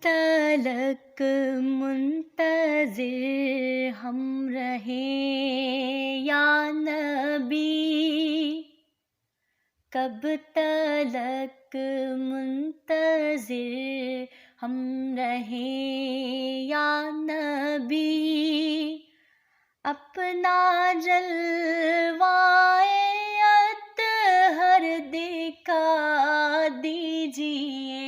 تلک منتظر ہم رہیں یا نبی، کب تلک منتظر ہم رہیں یا نبی، اپنا جلوائے اطہر دکھا دیجئے،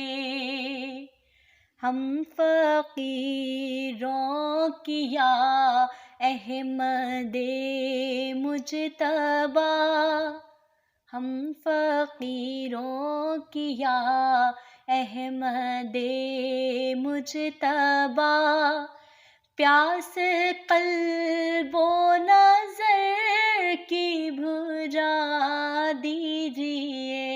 ہم فقیروں کی یا احمد مجتبی، ہم فقیروں کی یا احمد مجتبی، پیاس قلب و نظر کی بجھا دیجئے،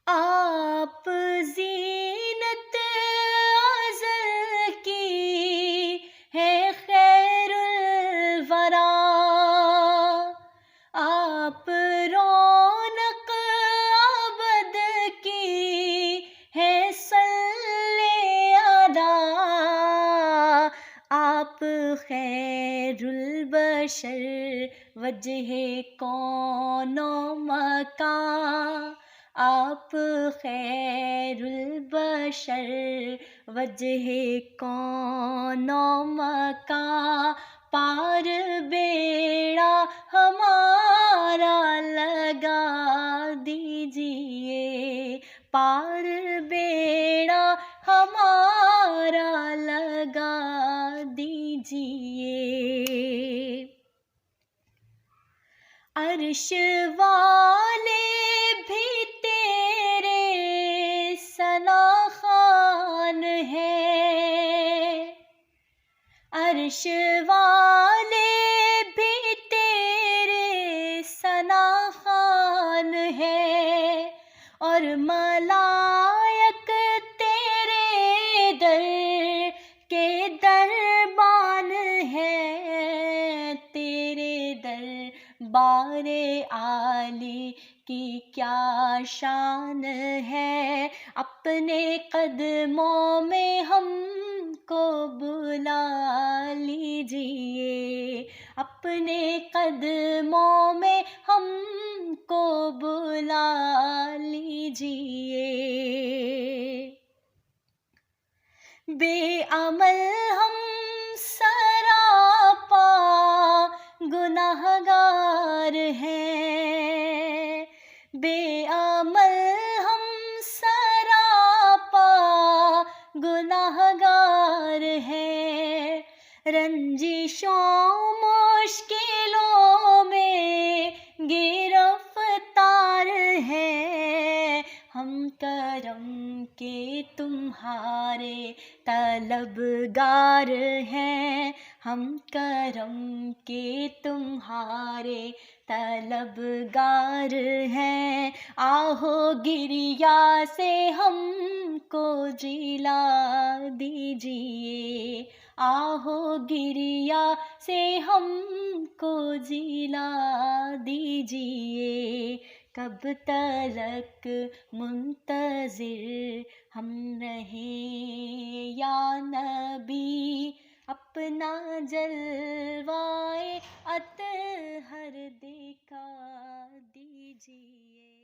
آپ زینت ازل کی ہے خیر الورا، آپ رونق ابد کی ہے صلی ادا، آپ خیر البشر وجہ کون و مکان، آپ خیر البشر وجہ کون و مکان، پار بیڑا ہمارا لگا دیجئے، پار بیڑا ہمارا لگا دیجئے، عرش والے بھی تیرے ثنا خوان ہیں، عرش والے بھی تیرے ثنا خوان ہیں، اور ملائک تیرے در کے دربان ہیں، تیرے دربار عالی کی کیا شان ہے، اپنے قدموں میں ہم کو بلا لیجئے، اپنے قدموں میں ہم کو بلا لیجئے، بے عمل ہم سراپا گناہگار ہیں، بے عمل ہم سراپا گناہگار ہیں، رنجشوں مشکلوں میں گرفتار ہیں، ہم کرم کے تمہارے طلبگار ہیں، ہم کرم کے تمہارے طلبگار ہیں، آہو گریا سے ہم کو جلا دیجئے، آہو گریا سے ہم کو جلا دیجئے، کب تلک منتظر ہم رہیں یا نبی، اپنا جلوائے اطہر دکھا دیجئے۔